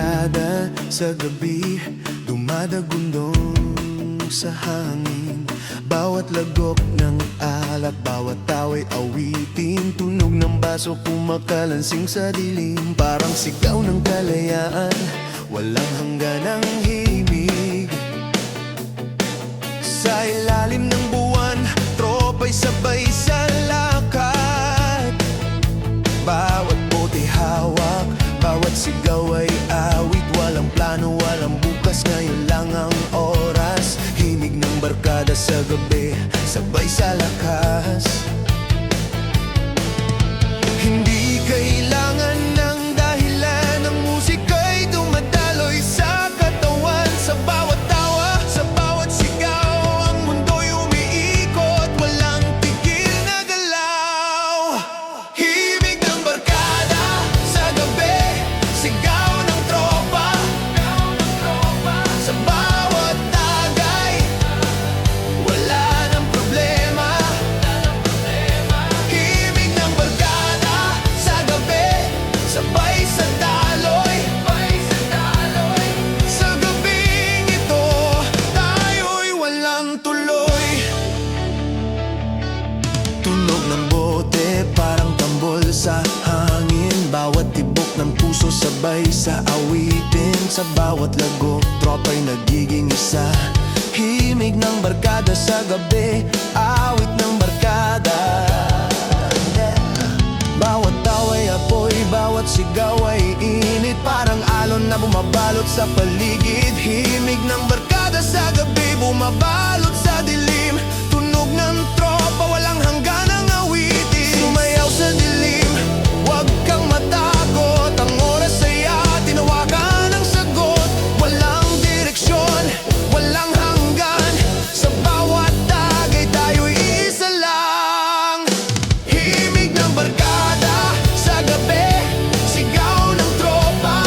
barkada sa gabi, dumadagundong sa hangin. Bawat lagok ng alak, bawat tawa'y awitin. Tunog ng baso kumakalansing sa dilim, parang sigaw ng kalayaan, walang hangganang himig. Sa ilalim ng buwan, tropa'y sabay sa lakad. Bawat bote hawak, bawat sigaw ay awit. Walang plano, walang bukas, ngayon lang ang oras. Himig ng barkada sa gabi, sabay sa lakas. Hindi kailangan ng dahilan, ang musika'y dumadaloy sa katawan. Sa bawat tawa, sa bawat sigaw, ang mundo'y umiikot, walang tigil na galaw. Himig ng barkada sa gabi, sigaw ng tropa, sa bawat tagay, wala nang problema. Himig ng barkada sa gabi, sabay sa daloy. Sa gabing ito, tayo'y walang tuloy. Tunog ng bote, parang tambol sa hangin. Bawat tibok ng puso, sabay sa awitin. Sa bawat lagok, tropa'y nagiging isa. Himig ng barkada sa gabi, awit ng barkada. Bawat tawa'y apoy, bawat sigaw ay init, parang alon na bumabalot sa paligid. Himig ng barkada sa gabi, bumabalot sa dilim. Tunog ng tropa, walang hangganang awitin. Sumayaw sa dilim, huwag kang matakot. Ang oras ay atin, hawakan ang sagot. Walang direksyon, walang hanggan, sa bawat tagay tayo'y isa lang. Himig ng barkada sa gabi, sigaw ng tropa,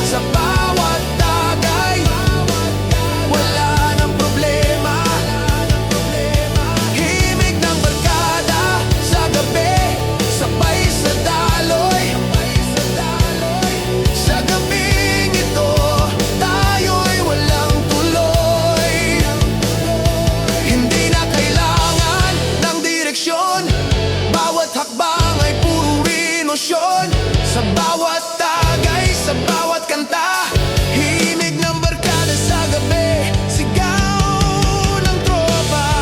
sa bawat tagay, wala nang problema. Himig ng barkada sa gabi, sabay sa daloy. Sa gabing ito, tayo'y walang tuloy. Hindi na kailangan ng direksyon, bawat hakbang ay puro emosyon. Sa bawat tagay, sa bawat kanta, himig ng barkada sa gabi, sigaw ng tropa.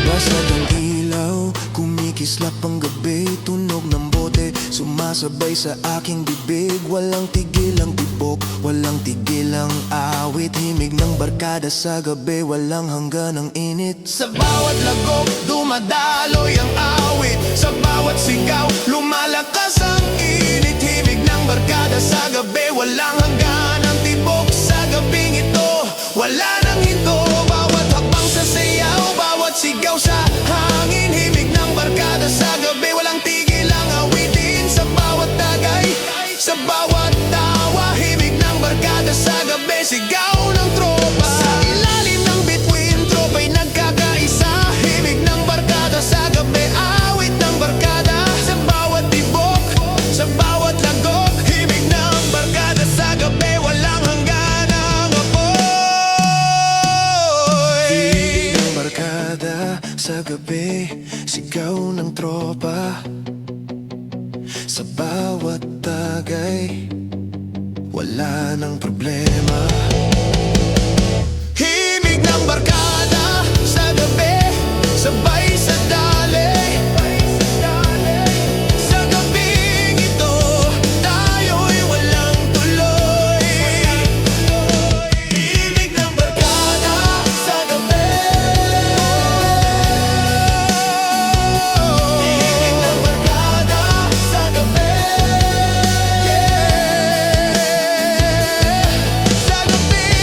Basag ang ilaw, kumikislap ang gabi. Tunog ng bote, sumasabay sa aking bibig. Walang tigil ang tibok, walang tigil ang awit. Himig ng barkada sa gabi, walang hanggan ang init. Sa bawat lagok, dumadaloy ang awit. Sa bawat sigaw, lumalakas ang init. Himig ng barkada sa gabi, walang hanggan ang tibok. Sa gabing ito, wala nang hinto. Bawat hakbang sa sayaw, bawat sigaw sa hangin. Himig ng barkada sa gabi, walang tigil ang awitin. Sa bawat tagay, sa bawat tawa, himig ng barkada sa gabi, sigaw ng tropa. Sa ilalim ng bituin, tropa'y nagkakaisa. Himig ng barkada sa gabi, awit ng barkada. Sa bawat tibok, sa bawat lagok, himig ng barkada sa gabi, walang hangganang apoy. Himig ng barkada sa gabi, sigaw ng tropa. Sa bawat tagay, wala nang problema. Himig ng barkada sa gabi, sabay sa daloy. Sa gabing ito, tayo'y walang tuloy. Himig ng barkada sa gabi, himig ng barkada sa gabi, sa gabi.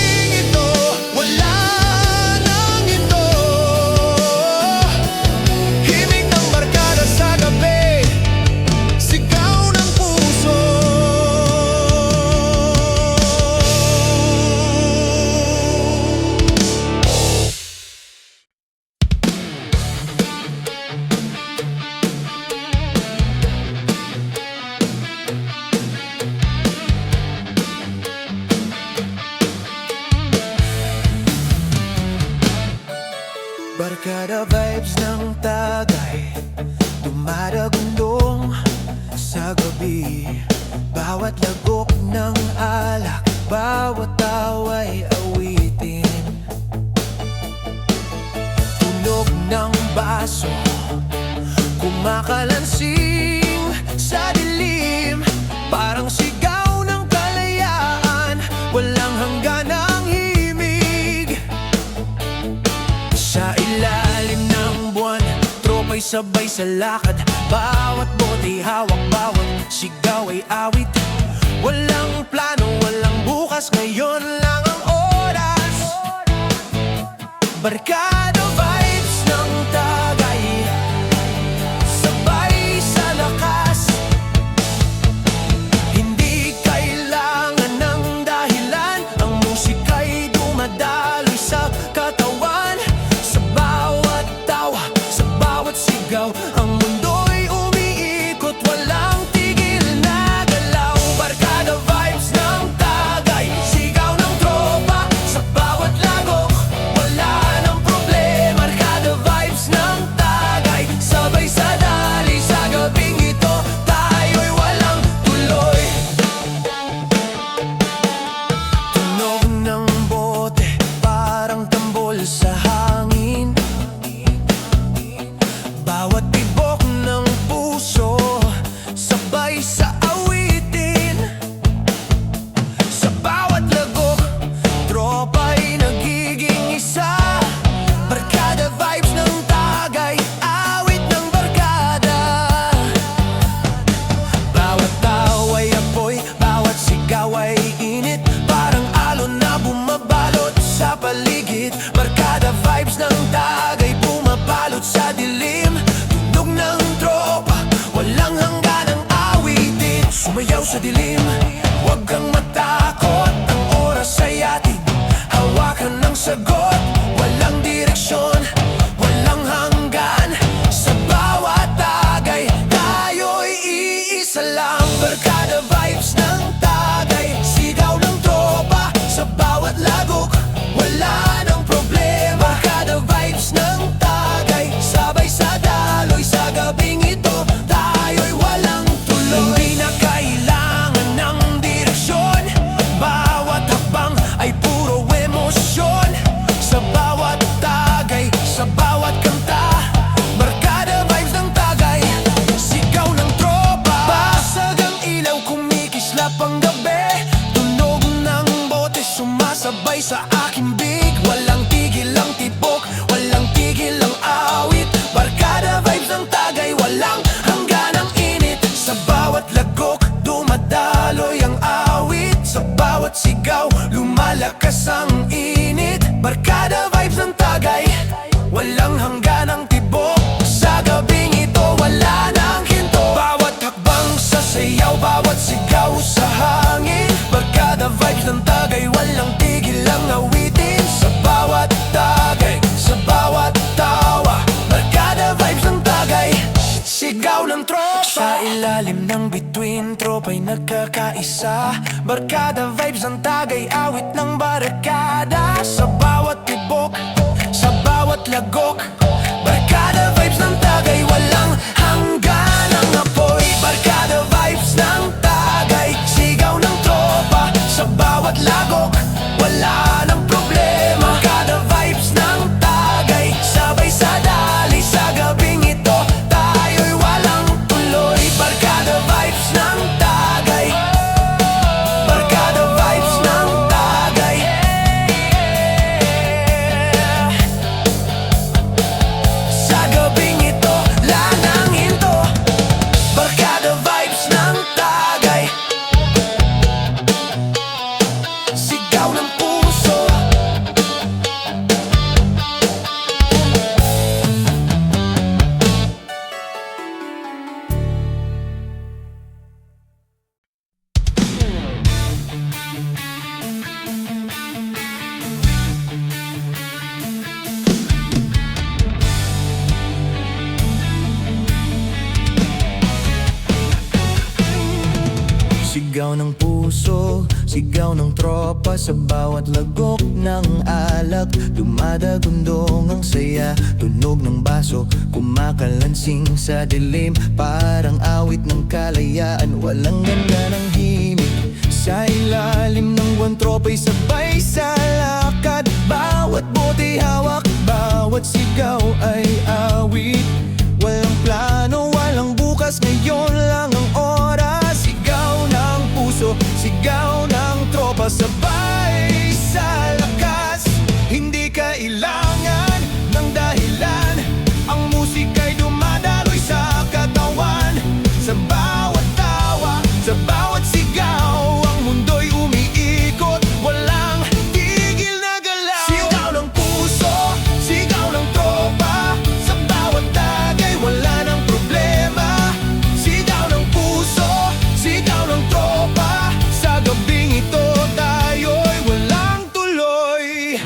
gabi. Bawat lagok ng alak, bawat tawa'y awitin. Tunog ng baso, kumakalansing sa dilim. Parang sigaw ng kalayaan, walang hangganang himig. Sa ilalim ng buwan, tropa'y sabay sa lakad. Bawat bote hawak, bawat sigaw ay awit. Walang plano, walang bukas, ngayon lang ang oras. Barkada vibes ng Tagay, sabay sa lakas. Hindi kailangan ng dahilan, ang musika'y dumadaloy sa katawan. Sa bawat tawa, sa bawat sigaw, ang mundo'y umiikot, walang tigil na galaw. Barkada vibes ng Tagay, sigaw ng tropa sa bawat lagok, wala nang problema. Barkada vibes ng Tagay, sabay sa dali, sa gabing ito tayo'y walang tuloy. Tunog ng bote, parang tambol sa hangin. Bawat tibok ng puso, sabay sa awitin. Sa bawat lagok, tropa'y nagiging isa. Barkada vibes ng Tagay, awit ng barkada. Bawat tawa'y apoy, bawat sigaw ay init. Parang alon na bumabalot sa paligid. Barkada vibes ng Tagay, bumabalot sa dilim. Tunog ng tropa, walang hangganang awitin. Sumayaw sa dilim, huwag kang matakot, ang oras ay atin. Hawakan ng sagot, walang direksyon, walang hanggan. Sa bawat Tagay, tayo'y iisa lang. Barkada vibes ng Tagay, sigaw ng tropa sa bawat lagok, wala nang problema. Barkada vibes ng Tagay, sabay sa daloy, sa gabing ito tayo'y walang tuloy. Hindi na kailangan ng direksyon, bawat hakbang ay puro emosyon. Sa bawat Tagay, sa bawat kanta, barkada vibes ng Tagay, sigaw ng tropa. Basag ang ilaw, kumikislap ang gabi. Tunog ng bote, sumasabay sa aking big. Walang tigil ang tibok, walang tigil ang awit. Barkada vibes ng Tagay, walang hangganang init. Sa bawat lagok, dumadaloy ang awit. Sa bawat sigaw, lumalakas ang init. Barkada vibes ng Tagay, walang hangganang tibok. Sa gabing ito, wala nang hinto. Bawat hakbang sa sayaw, bawat sigaw sa hangin. Barkada vibes ng Tagay, walang tigil ang awitin. Sa bawat Tagay, sa bawat tawa, barkada vibes ng Tagay, sigaw ng tropa. Sa ilalim ng bituin, tropa'y nagkakaisa. Barkada vibes ng Tagay, awit ng barkada. Sa bawat tibok, sa bawat lagok, barkada vibes ng Tagay, walang hangganang apoy. Barkada vibes ng Tagay, sigaw ng tropa sa bawat lagok, wala nang problema. Barkada vibes ng Tagay, sabay sa dali, sa gabing ito tayo'y walang tuloy. Barkada vibes ng Tagay, barkada vibes ng Tagay, sa gabing ito Sigaw ng puso, sigaw ng tropa. Sa bawat lagok ng alak, dumadagundong ang saya. Tunog ng baso, kumakalansing sa dilim. Parang awit ng kalayaan, walang ganda ng himig. Sa ilalim ng buwan, tropa'y sabay sa lakad. Bawat bote hawak, bawat sigaw ay awit. Walang plano, walang bukas, ngayon lang ang oras. Sigaw ng puso, sigaw ng tropa. Sabay sa lakas, hindi kailangan ng dahilan. Ang musika'y dumadaloy sa katawan. Sa bawat tawa, sa bawat sigaw, ang mundo'y umiikot, walang tigil na galaw. Sigaw ng puso, sigaw ng tropa. Sa bawat tagay, wala ng problema. Sigaw ng puso, sigaw ng tropa. Sa gabing ito, tayo'y walang tuloy.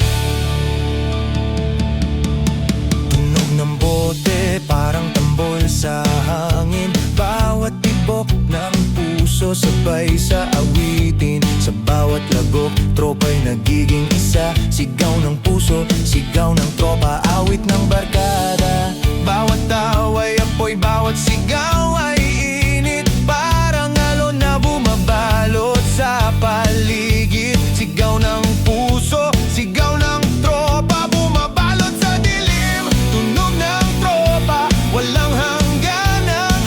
Tunog ng bote, parang tambol sa hangin. Bawat tibok ng puso, sabay sa awitin. Sa bawat lagok, tropa'y nagiging isa. Sigaw ng puso, sigaw ng tropa, awit ng barkada. Bawat tawa'y apoy, bawat sigaw ay init. Parang alon na bumabalot sa paligid. Sigaw ng puso, sigaw ng tropa, bumabalot sa dilim. Tunog ng tropa, walang hanggan ang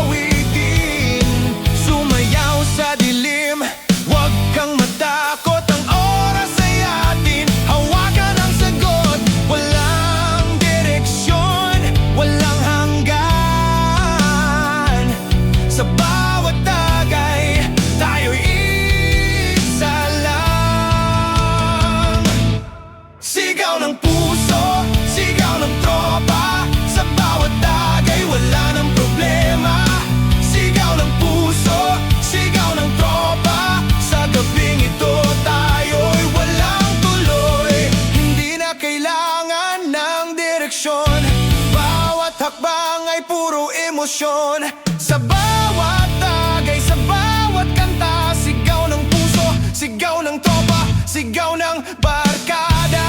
awitin. Sumayaw sa dilim, huwag kang matakot, ang oras ay atin. Hawakan ang sagot, walang direksyon, walang hanggan. Sa bawat tagay, tayo'y isa lang. Sigaw ng puso, sigaw ng tropa. Sa bawat tagay, wala ng problema. Sigaw ng puso, sigaw ng tropa. Sa gabing ito, tayo'y walang tuloy. Hindi na kailangan ng direksyon. Bawat hakbang ay puro emosyon. Sa bawat tagay, sa bawat kanta, sigaw ng puso, sigaw ng tropa, sigaw ng barkada.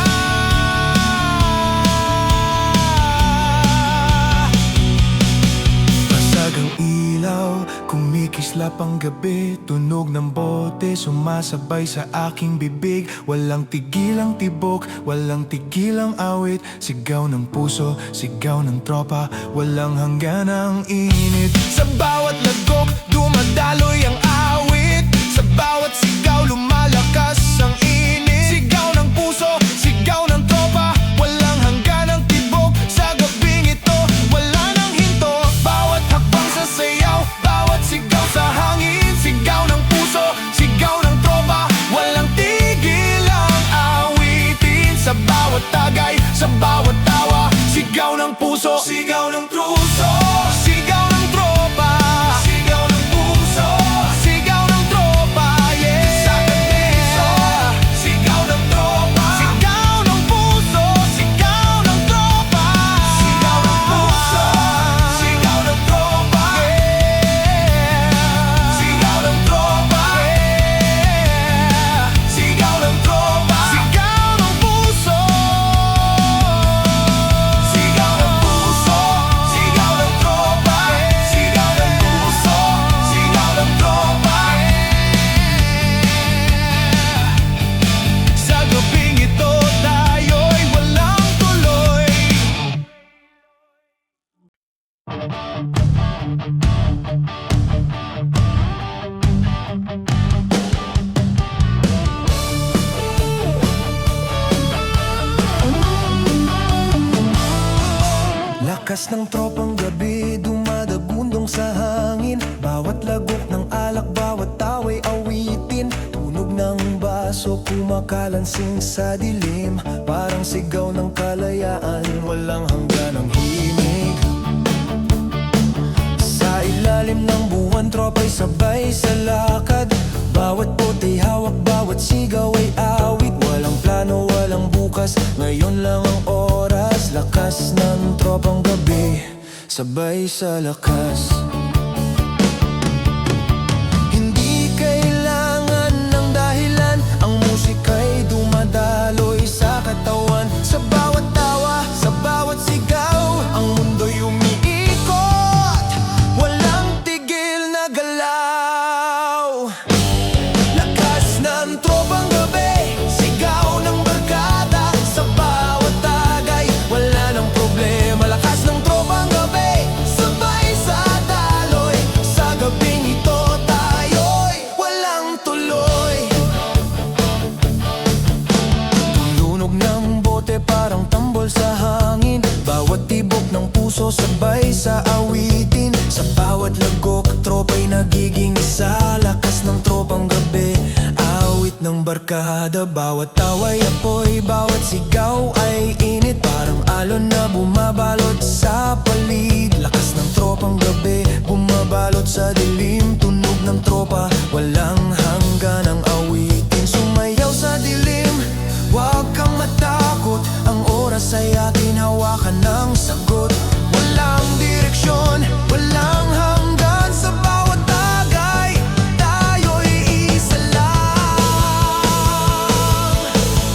Basag ang ilaw, kumikislap ang gabi. Tunog ng bote, sumasabay sa aking bibig. Walang tigil ang tibok, walang tigil ang awit. Sigaw ng puso, sigaw ng tropa, walang hanggan ang init. Sa bawat lagok, dumadaloy ang awit. Sa bawat sigaw, lumalakas ang init. Sigaw ng puso, sigaw ng tropa, walang hanggan ang tibok. Sa gabing ito, wala nang hinto. Bawat hakbang sa sayaw, bawat sigaw sa hangin. Sigaw ng puso, sigaw ng tropa, walang tigil ang awitin. Sa bawat tagay, sa bawat tawa, sigaw ng puso, sigaw ng puso, sigaw ng tropa. Sigaw ng puso, sigaw ng tropa, yeah. Sa gabing, sigaw ng tropa. Sigaw ng puso, sigaw ng tropa. Sigaw ng puso, sigaw ng tropa, yeah. Sigaw ng tropa, yeah. Sigaw ng tropa, sigaw ng puso. Sigaw ng puso, sigaw ng tropa. Sigaw ng puso, sigaw ng tropa. Sa gabing ito, tayo'y walang tuloy. Lakas ng tropang gabi, dumadagundong sa hangin. Bawat lagok ng alak, bawat tawa'y awitin. Tunog ng baso, kumakalansing sa dilim. Parang sigaw ng kalayaan, walang hanggan ang himig. Sa ilalim ng buwan, tropa'y sabay sa lakad. Bawat bote'y hawak, bawat sigaw ay awit. Walang plano, walang bukas, ngayon lang ang oras. Lakas ng tropang gabi, sabay sa lakas. Hindi kailangan barkada. Bawat tawa'y apoy, bawat sigaw ay init, parang alon na bumabalot sa paligid. Lakas ng tropang gabi, bumabalot sa dilim. Tunog ng tropa, walang hanggan ang awitin. Sumayaw sa dilim, huwag kang matakot. Ang oras ay atin, hawakan ng sagot. Walang direksyon, walang hanggan. Sa bawat tagay, tayo'y isa lang.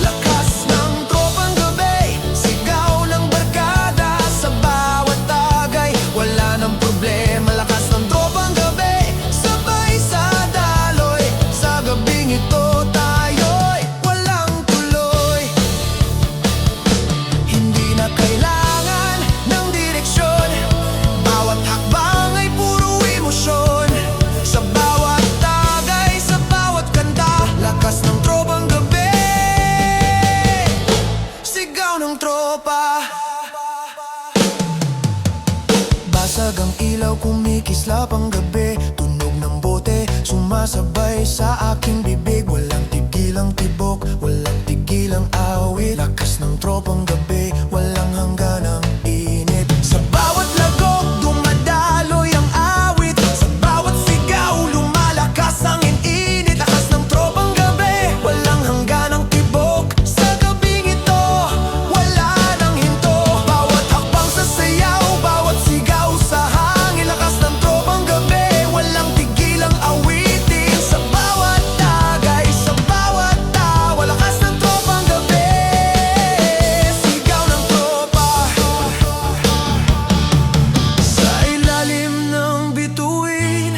Lakas ng tropang gabi, sigaw ng barkada. Sa bawat tagay, wala nang problema. Lakas ng tropang gabi, sabay sa daloy. Sa gabing ito, tayo'y walang tuloy. Hindi na kailangan ng direksyon, bawat hakbang ay puro emosyon. Sa bawat tagay, sa bawat kanta, lakas ng tropang gabi, sigaw ng tropa. Basag ang ilaw, kumikislap ang gabi. Tunog ng bote, sumasabay sa aking bibig. Walang tigil ang tibok, walang tigil ang awit. Lakas ng tropang gabi, walang hanggan ang init. Sa bawat lagok, dumadaloy ang awit. Sa bawat sigaw, lumalakas ang init. Lakas ng tropang gabi, walang hanggan ang tibok. Sa gabing ito, wala nang hinto. Bawat hakbang sa sayaw, bawat sigaw sa hangin. Lakas ng tropang gabi, walang tigil ang awitin. Sa bawat tagay, sa bawat tawa, lakas ng tropang gabi, sigaw ng tropa. Sa ilalim ng bituin,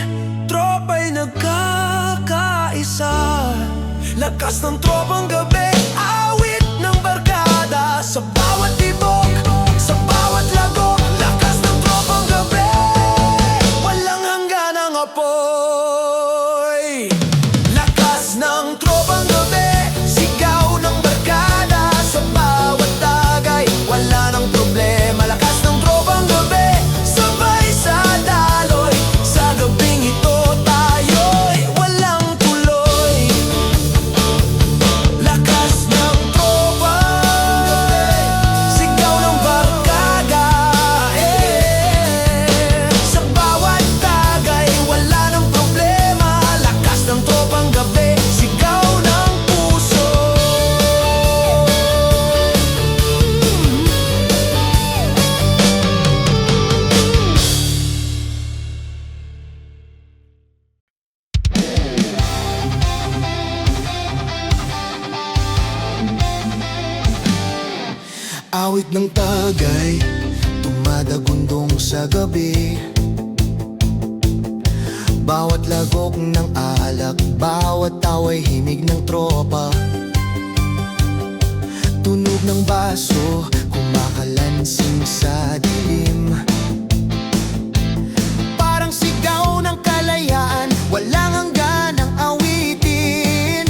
tropa'y nagkakaisa. Lakas ng tropang gabi, awit ng barkada. Sa bawat tibok, sa bawat lago, lakas ng tropang gabi, walang hanggan ang apoy. Lakas ng tropang gabi, sigaw ng barkada. Sa bawat tagay, wala nang problema. Lakas ng tropang gabi, sabay sa daloy. Sa gabing ito, tayo'y walang tuloy. Lakas ng tropang gabi, sigaw ng barkada. Sa bawat tagay, wala nang problema. Lakas ng tropang gabi, sigaw ng puso. Awit ng tagay, tumadagundong sa gabi. Bawat lagok ng alak, bawat tawa'y himig ng tropa. Tunog ng baso, kumakalansing sa dilim. Parang sigaw ng kalayaan, walang hanggan ang awitin.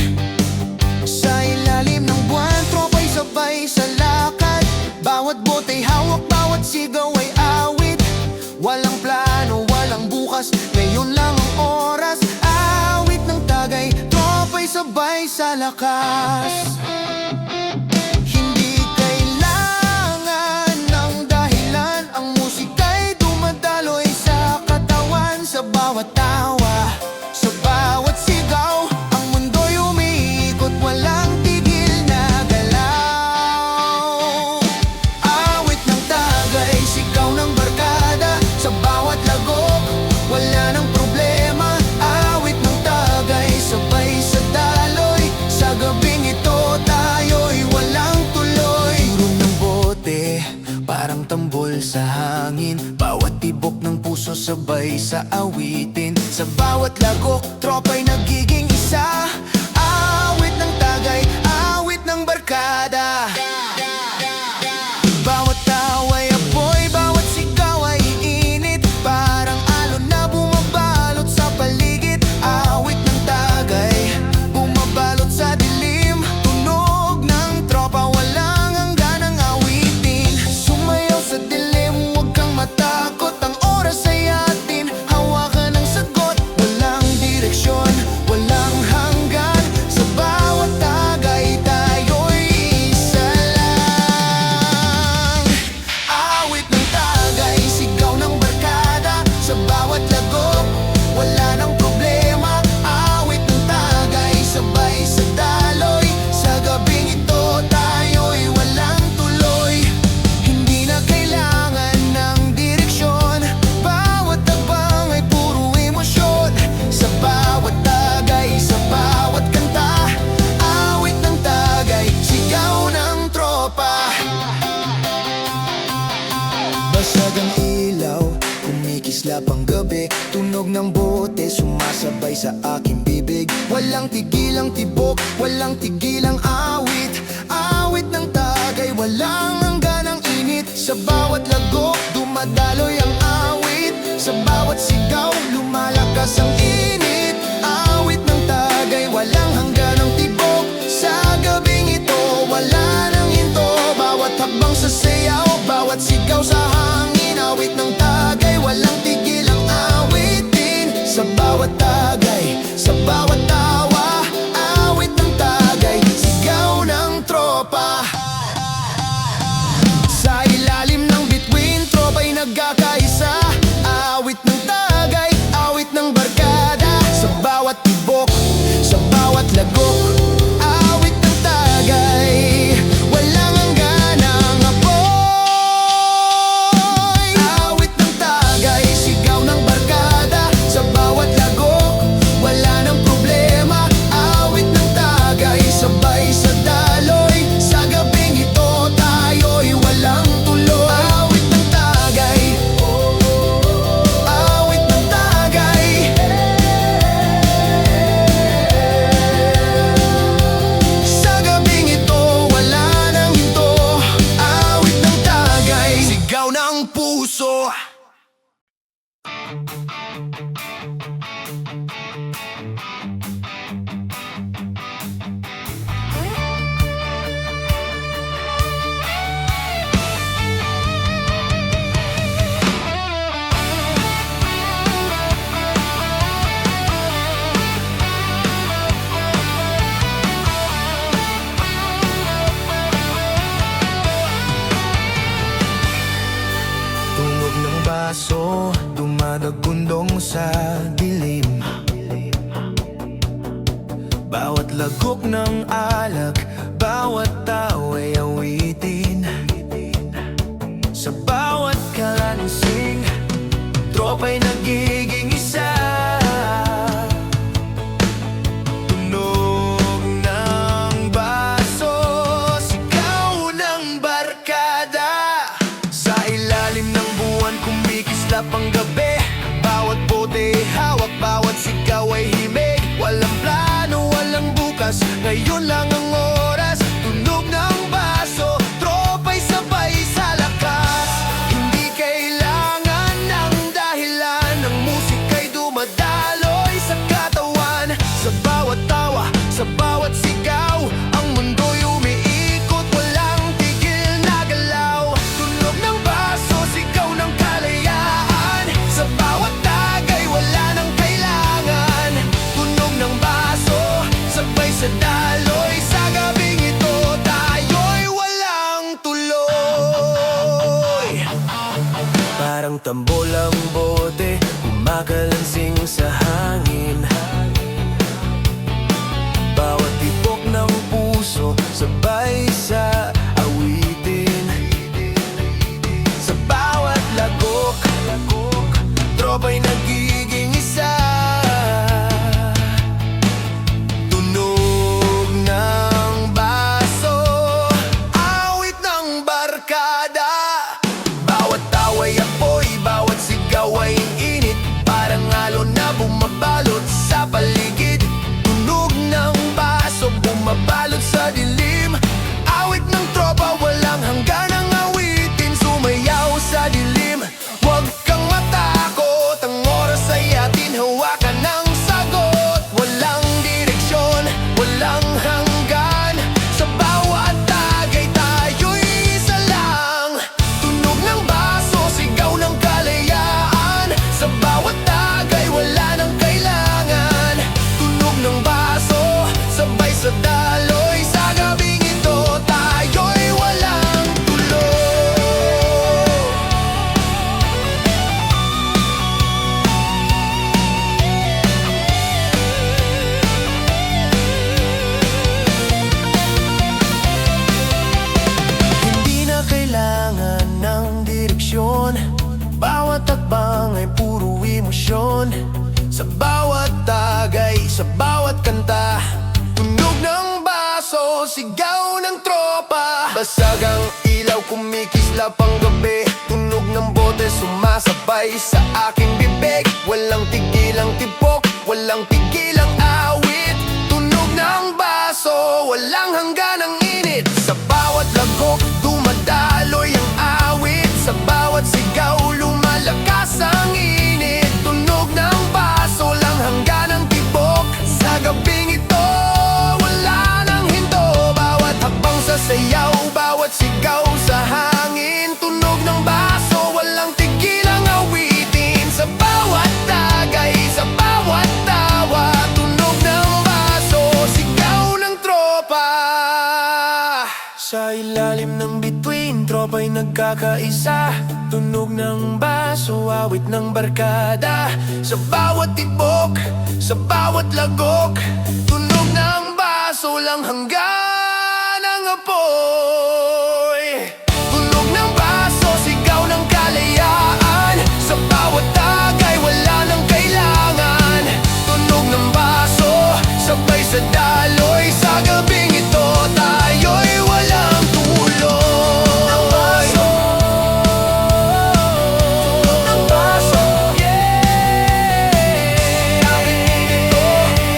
Sa ilalim ng buwan, tropa'y sabay sa lakad. Bawat bota'y hawak, bawat sigaw ay awit. Walang plano, walang bukas, ngayon lang ang oras. Awit ng tagay, tropa'y sabay sa lakas. Hindi kailangan ng dahilan, ang musika'y dumadaloy sa katawan. Sa bawat tawa, sa bawat sigaw, ang mundo'y umiikot, walang tigil na galaw. Awit ng tagay, sigaw ng barkada. Sa bawat lagok, wala nang problema. Awit ng tagay, sabay sa daloy. Sa gabing ito, tayo'y walang tuloy. Turong ng bote, parang tambol sa hangin. Bawat tibok ng puso, sabay sa awitin. Sa bawat lagok, tropa'y nagiging isa. Awit ng tagay, awit ng barkada. Bawat tawa'y apoy, bawat sigaw ay init. Parang alon na bumabalot sa paligid. Awit ng tagay, bumabalot sa dilim. Tunog ng tropa, walang hanggan ang awitin. Sumayaw sa dilim, huwag kang matakot. Ang oras ay atin, hawakan ng sagot. Walang direksyon, walang hanggan. tunog ng bote sumasabay sa aking bibig. Walang tigilang tibok, walang tigilang awit. Awit ng tagay, walang hangganang init. Sa bawat lagok, dumadaloy ang awit. Sa bawat sigaw, lumalakas ang init. Awit ng tagay, walang hangganang tibok. Sa gabing ito, wala nang hinto. Bawat hakbang sa sayaw, bawat sigaw sa hangin. Awit ng tagay, walang tigil ang awitin. Sa bawat tagay, sa bawat tawa, awit ng tagay, sigaw ng tropa. Sa ilalim ng bituin, tropa'y nagkakaisa. Awit ng tagay, awit ng barkada. Sa bawat tibok, sa bawat lagok, awit ng tagay, walang hangganang apoy. Awit ng tagay, sigaw ng barkada. Sa bawat lagok, wala nang problema. Awit ng tagay, sabay sa daloy. Sa gabing ito, tayo'y walang tuloy. Awit ng tagay, awit ng tagay. Sa gabing ito, wala nang hinto. Awit ng tagay, sigaw ng puso. Tunog ng baso, dumadagundong sa dilim. Bawat lagok ng alak, bawat tao ay awitin. Sa bawat kalansing, tropa'y nagiging isa. Tunog ng baso, sigaw ng barkada. Sa ilalim ng buwan, kumikislap ang gabi. Bawat bote hawak, bawat sigaw ay himig. Walang plano, walang bukas, ngayon lang ang oras. Tunog ng baso, tropa'y sabay sa lakas. Hindi kailangan ng dahilan, ang musika'y dumadaloy sa katawan. Sa bawat tawa, sa bawat sigaw, ang mundo'y umiikot, walang tigil na galaw. Tunog ng baso, sigaw ng kalayaan. Sa bawat tagay, wala nang kailangan. Tunog ng baso, sabay sa daloy. Sa gabing ito, tayo'y walang tuloy. Parang tambol ang bote, kumakalansing sa hangin. Bawat tibok ng puso, sabay sa awitin. Sa bawat lagok, tropa'y nagiging isa. Tunog ng baso, awit ng barkada. Bawat tawa'y apoy, bawat sigaw ay init. Parang alon na bumabalot sa paligid. Tunog ng baso, bumabalot sa dilim. Awit ng tropa, walang hangganang awitin. Sumayaw sa dilim, huwag kang matakot. Ang oras ay atin, hawakan ng sagot. Walang direksyon, walang hanggan. Sa bawat tagay, tayo'y isa lang. Tunog ng baso, sigaw ng kalayaan. Sa bawat tagay, wala nang kailangan. Tunog ng baso, sabay sa daloy. Sa gabing ito, tayo'y walang tuloy. Hindi na kailangan ng direksyon. Bawat takbang ay puro emosyon. Sa bawat tagay, sa bawat kanta, tunog ng baso, sigaw ng tropa. Basag ang ilaw, kumikislap ang gabi. Tunog ng bote, sumasabay sa aking bibig. Wala walang tigil ang awit. Tunog ng baso, walang hangganang init. Sa bawat lagok, dumadaloy ang awit. Sa bawat sigaw, lumalakas ang init. Tunog ng baso, lang hangganang tibok. Sa gabing ito, wala nang hinto. Bawat habang sa sayaw, bawat sigaw sa hangin. Tunog ng baso, walang tigil ang awitin. Sa bawat tagay, sa bawat tawa. Tunog ng baso, sigaw ng tropa. Sa ilalim ng bituin, tropa'y nagkakaisa. Tunog ng baso, awit ng barkada. Sa bawat tibok, sa bawat lagok. Tunog ng baso, lang hanggan ang apoy. Tunog ng baso, sigaw ng kalayaan. Sa bawat tagay, wala nang kailangan. Tunog ng baso, sabay sa daloy. Sa gabing ito, tayo'y walang tuloy. Ng baso, ng baso, yeah. Gabing ito,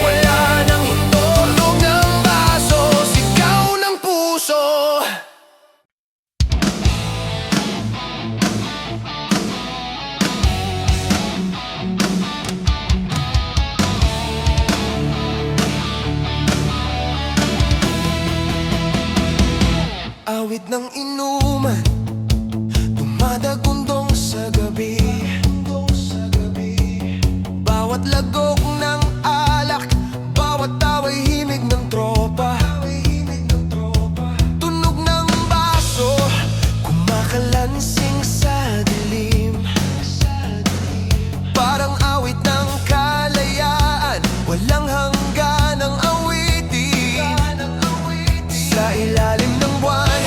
wala nang hinto. Tunog ng baso, sigaw ng puso. Awit ng inuman, dumadagundong sa gabi. Bawat lagok ng alak, bawat tawa'y himig ng tropa. Tunog ng baso, kumakalansing sa dilim. Parang awit ng kalayaan, walang hanggan ang awitin. Sa ilalim ng buwan,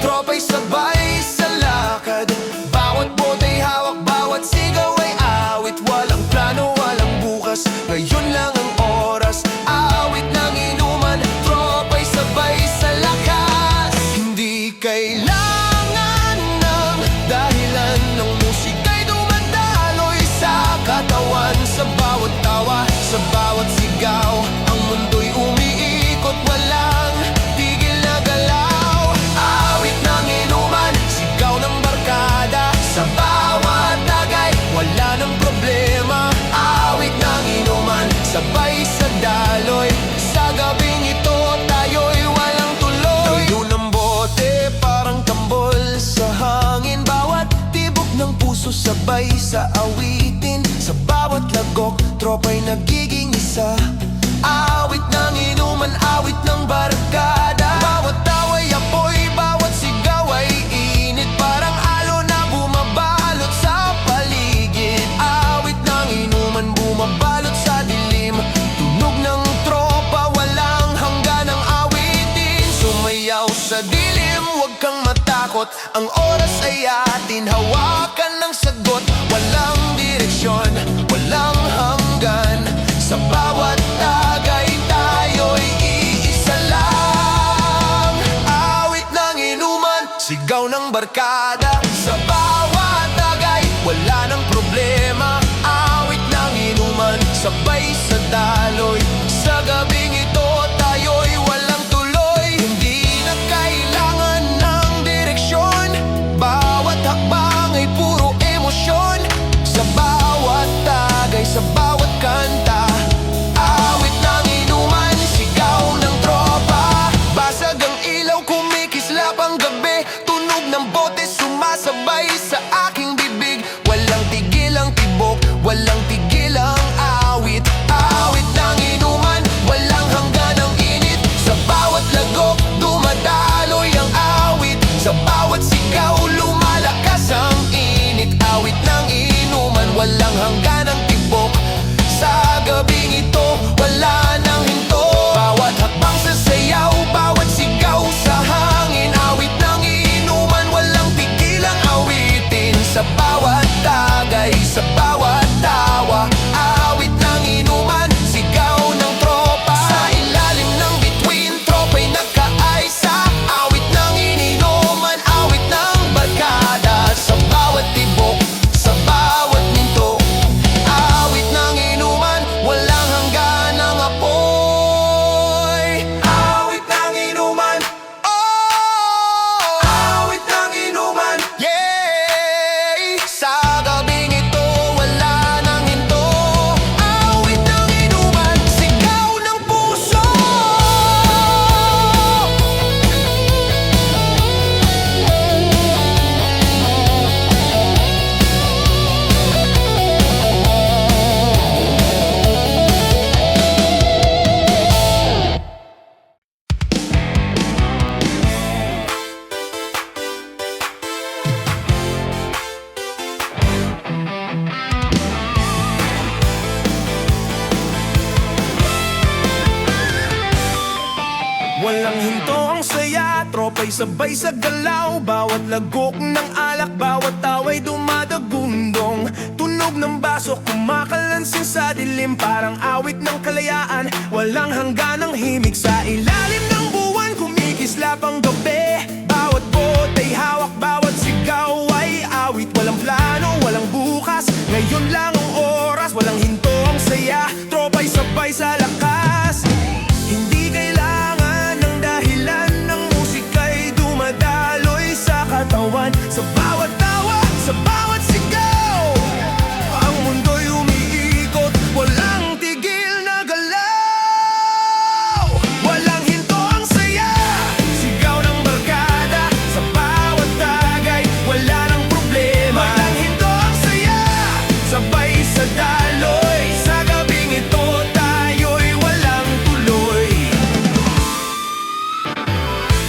tropa'y sabay sa lakad. Bawat bota'y hawak, bawat sigaw ay awit. Walang plano, walang bukas, ngayon lang ang oras. Awit ng inuman, tropa'y sabay sa lakas. Hindi kailangan ng dahilan, ng musika'y dumadaloy sa katawan. Sa bawat tawa, sa bawat sigaw, ang mundo'y umiikot, walang tigil na galaw. Awit ng inuman, sigaw ng barkada. Sa bawat tagay, wala nang problema. Awit ng inuman, sabay sa daloy. Sa gabing ito, tayo'y walang tuloy. Tuyo ng bote, parang tambol sa hangin. Bawat tibok ng puso, sabay sa awitin. Sa bawat lagok, tropa'y nagiging isa. Awit ng inuman, awit ng barkada. Bawat tawa'y apoy, bawat sigaw ay init. Parang alo na bumabalot sa paligid. Awit ng inuman, bumabalot sa dilim. Tunog ng tropa, walang hanggan ang awitin. Sumayaw sa dilim, huwag kang matakot. Ang oras ay atin, hawakan ng sagot. Walang direksyon, walang hanggan. Sa bawat tagay, tayo'y iisa lang. Awit ng inuman, sigaw ng barkada. Sa bawat tagay, wala nang problema. Awit ng inuman, sabay sa daloy. Sa gabing ito, tayo'y walang tuloy. Hindi na kailangan ng direksyon. Bawat hakbang ay puro emosyon. Sa bawat tagay, sa bawat kanta, awit ng inuman, sigaw ng tropa. Basag ang ilaw, kumikislap ang gabi. Tunog ng bote, sumasabay sa aking bibig. Walang tigil ang tibok, walang tigil ang awit. Awit ng inuman, walang hanggan ang init. Sa bawat lagok, dumadaloy ang awit. Sa bawat sigaw, lumalakas ang init. Awit ng inuman, walang hanggan ang tibok. Sa gabing ito, wala nang hinto. Bawat hakbang sa sayaw, bawat sigaw sa hangin. Awit ng inuman, walang tigil ang awitin. Sa bawat tagay, sa bawat tawa. Awit ng inuman, sigaw ng tropa. Sa ilalim ng bituin, tropa'y nagkaaysa. Awit ng ininuman, awit ng barkada. Sa bawat tibok, sa bawat minto. Awit ng inuman, walang Sabay-sabay sa galaw, bawat lagok ng alak, bawat away dumadagundong. Tunog ng baso, kumakalansin sa dilim, parang awit ng kalayaan, walang hangganang himig. Sa ilalim ng buwan, kumikislap ang gabi, bawat bota'y hawak, bawat sigaw ay awit. Walang plano, walang bukas, ngayon lang ang oras, walang hinto ang saya, tropa'y sabay sa lakas. Hindi kailangan ng dahilan, ng musika'y dumadaloy sa katawan. Sa bawat tawa, sa bawat sigaw, ang mundo'y umiikot, walang tigil na galaw. Walang hinto ang saya, sigaw ng barkada, sa bawat tagay, wala nang problema. Walang hinto ang saya, sabay sa daloy, sa gabing ito tayo'y walang tuloy.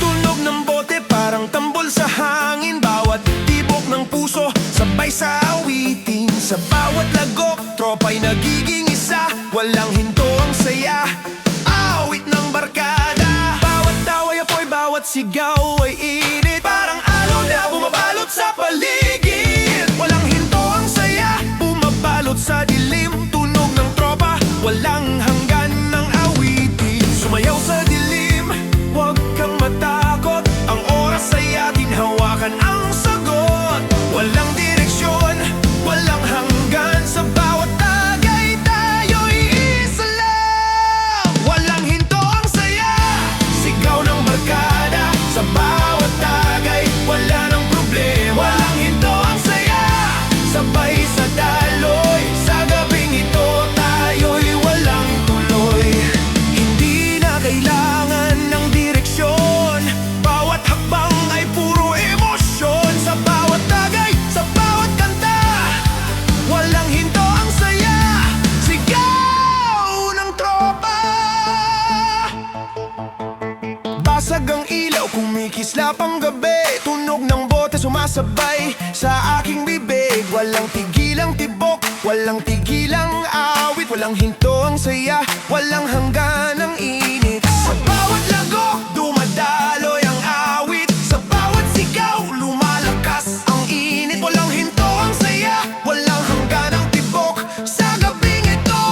Tunog ng bote parang tambol sa hangin, bawat tibok ng puso sabay sa awitin. Sa bawat lagok, tropa'y nagiging isa, walang hinto ang saya, awit ng barkada. Bawat taway apoy, bawat sigaw ay init, parang alon na bumabalot sa paligid. Walang hinto ang saya, bumabalot sa dilim, tunog ng tropa, walang hanggan ng awitin. Sumayaw sa dilim, huwag kang matakot, ang oras ay atin, hawakan ang sagot. Walang direksyon, walang hanggan, sa bawat tagay tayo'y isa lang. Walang hinto ang saya, sigaw ng barkada, sa bawat tagay, wala nang problema. Walang hinto ang saya, sabay sa daloy, sa gabing ito tayo'y walang tuloy. Hindi na kailangan ng direksyon, bawat hakbang ay puro emosyon. Sa bawat tagay, sa bawat kanta, walang hinto ang saya, sigaw ng tropa. Basag ang ilaw, kumikislap ang gabi, tunog ng bote sumasabay sa aking bibig. Walang tigilang tibok, walang tigilang awit, walang hinto ang saya, walang hanggan ang init. Sa bawat lagok, dumadaloy ang awit, sa bawat sigaw, lumalakas ang init. Walang hinto ang saya, walang hanggan ang tibok, sa gabing ito,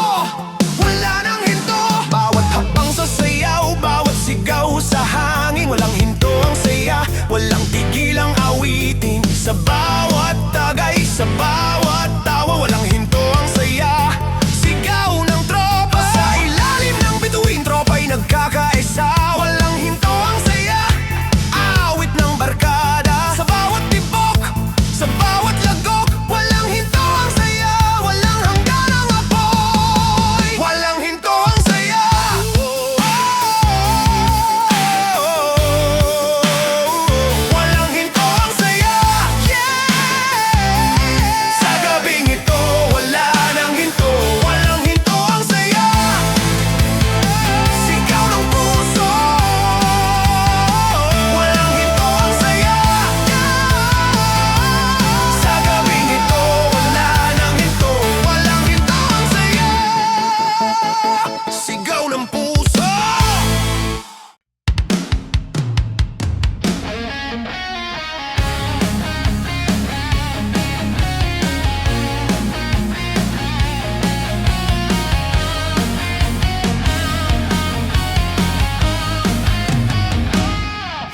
wala nang hinto. Bawat hakbang sa sayaw, bawat sigaw sa hangin, walang hinto ang saya, walang tigilang awitin. Sa bawat tagay, sa bawat tawa, walang hinto ang saya, sigaw ng tropa. Sa ilalim ng bituin, tropa'y nagkakaisa, walang hinto ang saya, awit ng barkada. Sa bawat tibok, sa bawat lagok, walang hinto ang saya, walang hanggan ang apoy. Walang hinto ang saya, walang hinto ang saya, sa gabing ito, wala nang hinto. Walang hinto ang saya, sigaw ng puso. Walang hinto ang saya, sa gabing ito, wala nang hinto. Walang hinto ang saya, sigaw ng puso.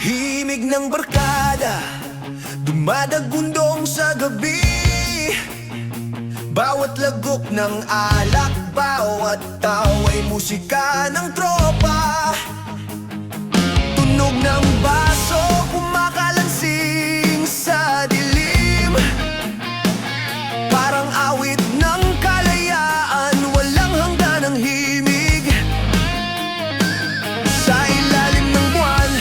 Himig ng barkada, dumadagundong sa gabi, bawat lagok ng alak, bawat tawa'y musika ng tropa. Tunog ng baso, kumakalansing sa dilim, parang awit ng kalayaan, walang hanggan ang himig. Sa ilalim ng buwan,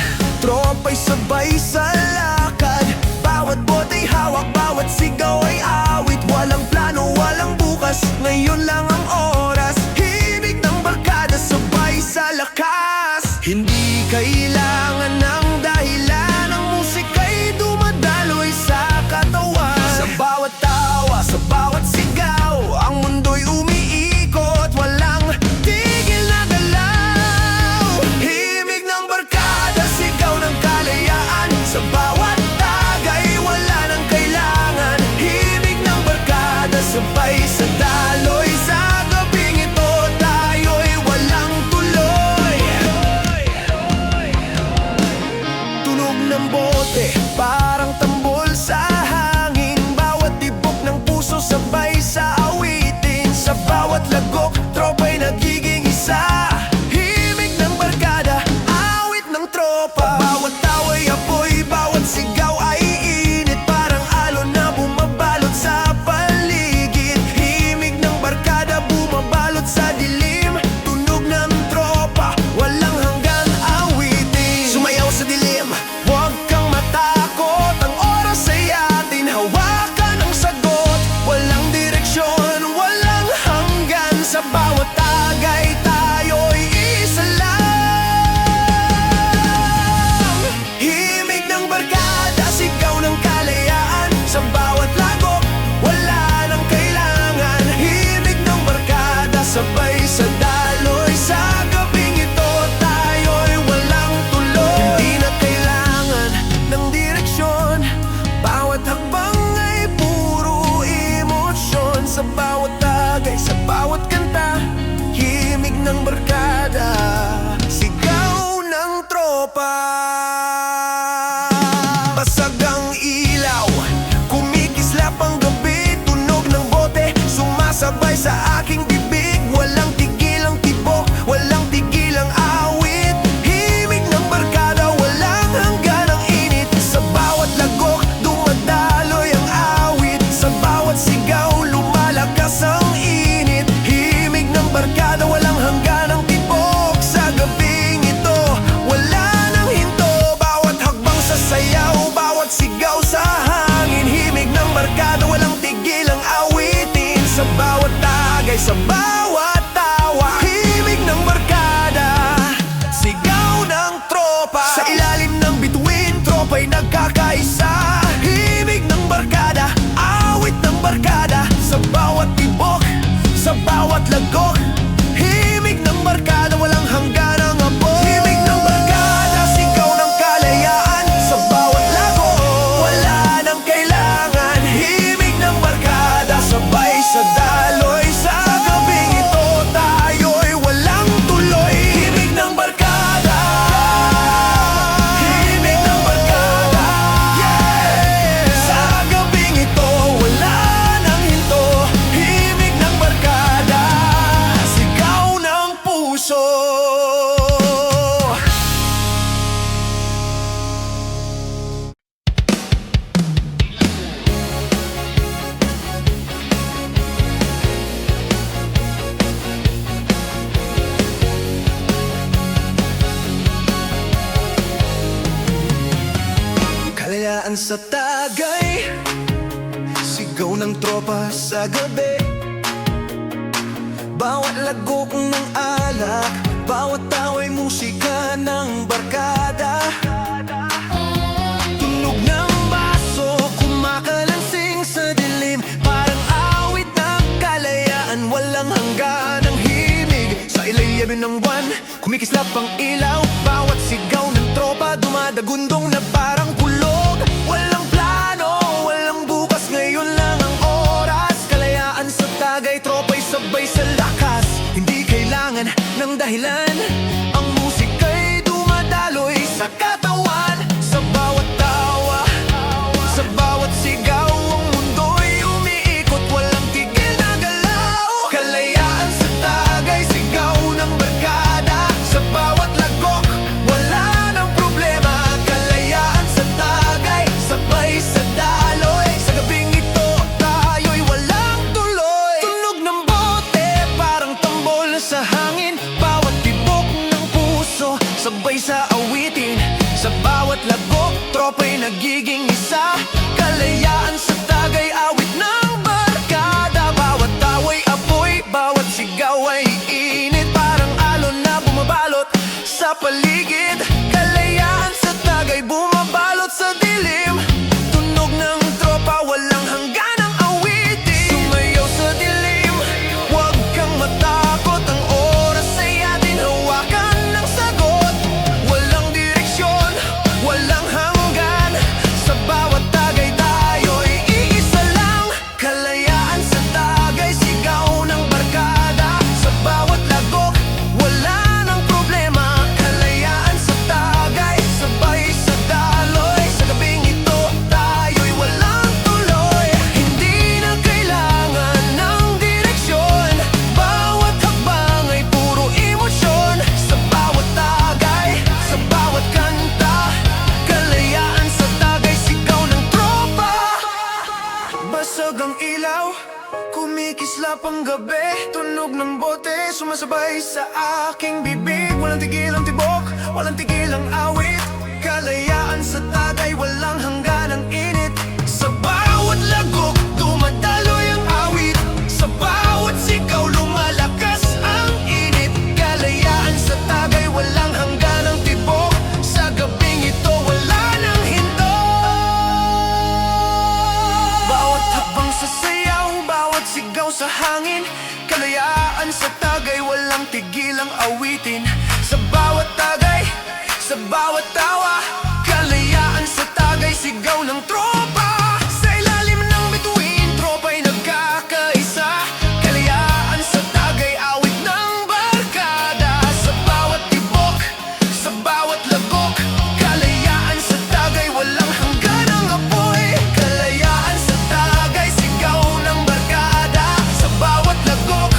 tropa'y sabay sa lakad, bawat bota'y hawak, bawat sigaw ay awit. Walang plano, walang bukas, ngayon lang ang oras, himig ng barkada, sabay sa lakas. Hindi kailangan ng dahilan, ang musika'y dumadaloy sa katawan. Sa bawat tawa, sa bawat sigaw, ang mundo'y umiikot, walang tigil na galaw. Himig ng barkada, sigaw ng kalayaan, sa aking bibig. Walang tigil ang tibok, walang tigil ang awit. Himig ng barkada, walang hanggan ang init. Sa bawat lagok, dumadaloy ang awit. Sa bawat sigaw, lumalakas ang init. Himig ng barkada, walang hanggan ang tibok. Sa gabing ito, wala nang hinto. Bawat hakbang sa sayaw, bawat sigaw sa hangin. Himig ng barkada, walang tigil ang awitin. Sa bawat tagay, sa bawat tawa, himig ng barkada, sigaw ng tropa. Sa ilalim ng bituin, tropa'y nagkakaisa. Himig ng barkada, awit ng barkada. Sa bawat tibok, sa bawat lagok, himig ng barkada, walang hanggan ang abot. Himig ng barkada, sigaw ng kalayaan. Sa bawat lagok, wala nang kailangan. Himig ng barkada, sabay sa daloy. Sa gabing ito, tayo'y walang tuloy. Himig ng barkada, himig ng barkada, yeah. Sa gabing ito, wala nang hinto. Himig ng barkada, sigaw ng puso. Kalayaan sa tagay, sigaw ng tropa sa gabi. Bawat lagok ng alak, bawat tawa'y musika ng barkada. Tunog ng baso, kumakalansing sa dilim. Parang awit ng kalayaan, walang hanggan ang himig. Sa ilalim ng buwan, kumikislap ang ilaw. Bawat sigaw ng tropa, dumadagundong na parang kulog. Walang plano, walang bukas, ngayon lang ang oras. Kalayaan sa tagay, tropa'y sabay sa lakas. Hindi kailangan ng dahilan, ang musika'y dumadaloy sa katawan. Sa bawat tawa, sa bawat sigaw, ang mundo'y umiikot, walang tigil na galaw. Kalayaan sa tagay, sigaw ng barkada. Sa bawat lagok, wala nang problema. Kalayaan sa tagay, sabay sa daloy. Sa gabing ito, tayo'y walang tuloy. Tunog ng bote, parang tambol sa hangin. Bawat tibok ng puso, sabay sa awitin. Sa bawat lagok, tropa'y nagiging isa. Kalayaan sa tagay, awit ng barkada. Bawat tawa'y apoy, bawat sigaw ay init. Parang alon na bumabalot sa paligid. Kalayaan sa tagay, bumabalot sa dilim. Tunog ng tropa, walang hanggan ang awitin. Sumayaw sa dilim, huwag kang matakot. Ang oras ay atin, hawakan ng sagot. Walang direksyon, walang hanggan. Sa bawat tagay, tayo'y iisa lang. Kalayaan sa tagay, sigaw ng barkada. Sa bawat lagok, wala nang problema. Kalayaan sa tagay, sabay sa daloy. Sa gabing ito, tayo'y walang tuloy. Hindi na kailangan ng direksyon. Bawat hakbang ay puro emosyon. Sa bawat tagay, sa bawat kanta, kalayaan sa tagay, sigaw ng tropa. Basag ang ilaw, kumikislap ang gabi. Tunog ng bote, sumasabay sa aking bibig. Walang tigil ang tibok, walang tigil ang awit. Kalayaan sa tagay, walang hanggan ang init. Sa bawat lagok, dumadaloy ang awit. Sa bawat sigaw, lumalakas ang init. Kalayaan sa tagay, walang hanggan ang tibok. Sa gabing ito, wala nang hinto. Bawat hakbang sa sayaw, bawat sigaw sa hangin. Kalayaan sa tagay, walang tigil ang awitin. Sa bawat tagay, sa bawat tawa, kalayaan sa tagay, sigaw ng tropa. Sa ilalim ng bituin, tropa'y nagkakaisa. Kalayaan sa tagay, awit ng barkada. Sa bawat tibok, sa bawat lagok, kalayaan sa tagay, walang hanggan ang apoy. Kalayaan sa tagay, sigaw ng barkada. Sa bawat lagok,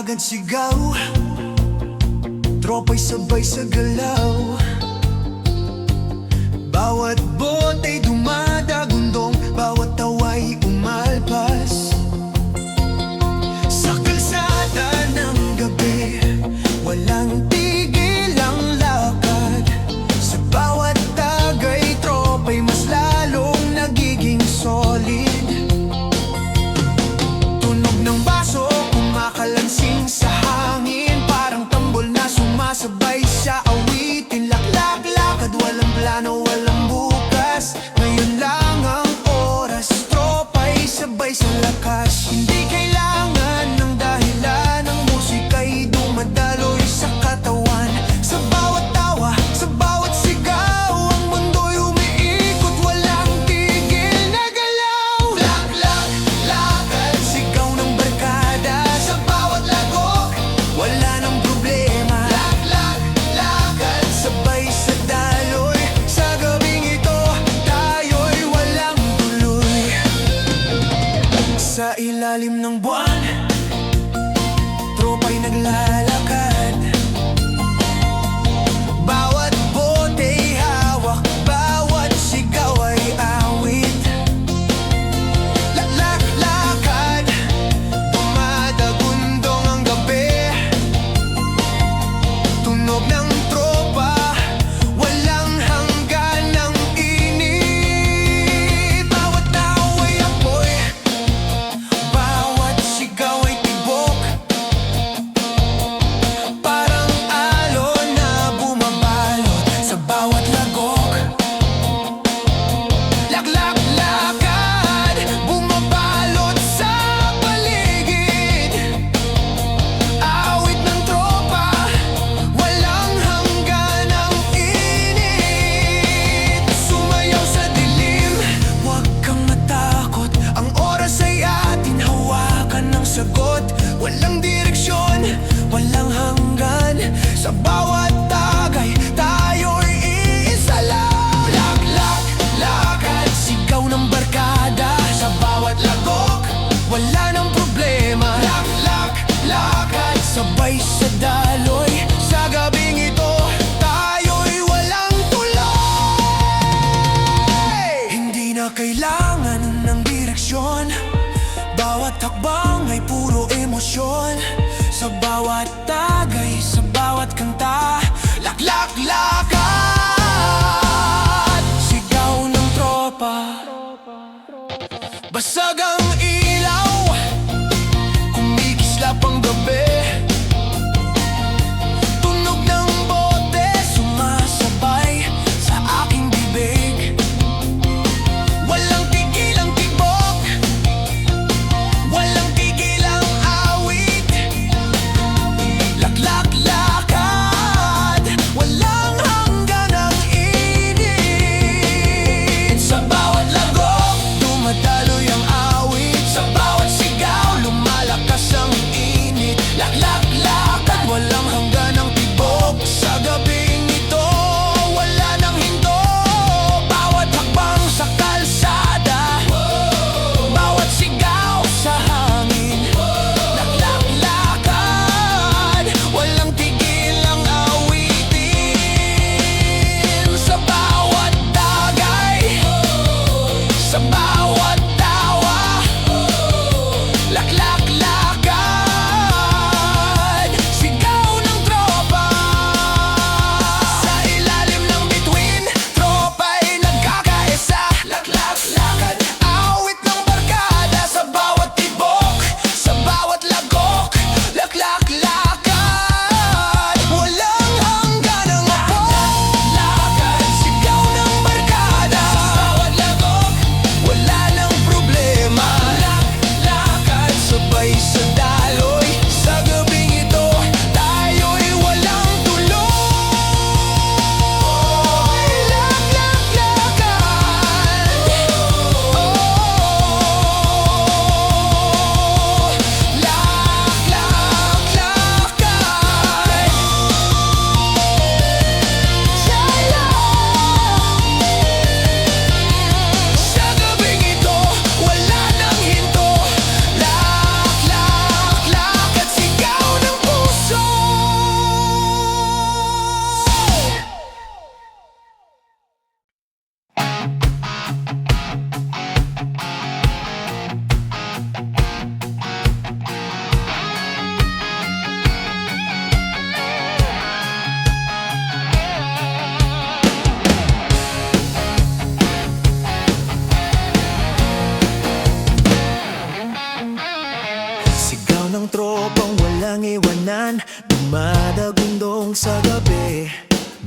agad sigaw, tropa'y sabay sa galaw. Bawat bota'y dumadagundong, bawat tawa'y umalpas. Sa kalsada ng gabi, walang tigil ang lakad. Sa bawat tagay, tropa'y mas lalong nagiging solid. Tunog ng baso, kumakalansing sa hangin, parang tambol na sumasabay sa awitin. Laklak, lakad, walang plano, walang bukas. Ngayon lang ang oras, tropa'y sabay sa lakas. Hindi kailangan ng dahilan, ang musika'y dumadaloy sa katawan. Sa bawat tawa, sa bawat sigaw, ang mundo'y umiikot, walang tigil na galaw. Lak, lak, lakad, sigaw ng barkada. Sa bawat lagok, wala nang problema. Lak, lak, lakad, sabay sa daloy. Sa gabing ito, tayo'y walang tuloy. Sa ilalim ng buwan, tropa'y naglalakad. Bawat bote'y hawak, bawat sigaw ay awit. Laklak, lakad, dumadagundong ang gabi. Tunog ng tropa, walang hangganang init. Bawat tao ay apoy, bawat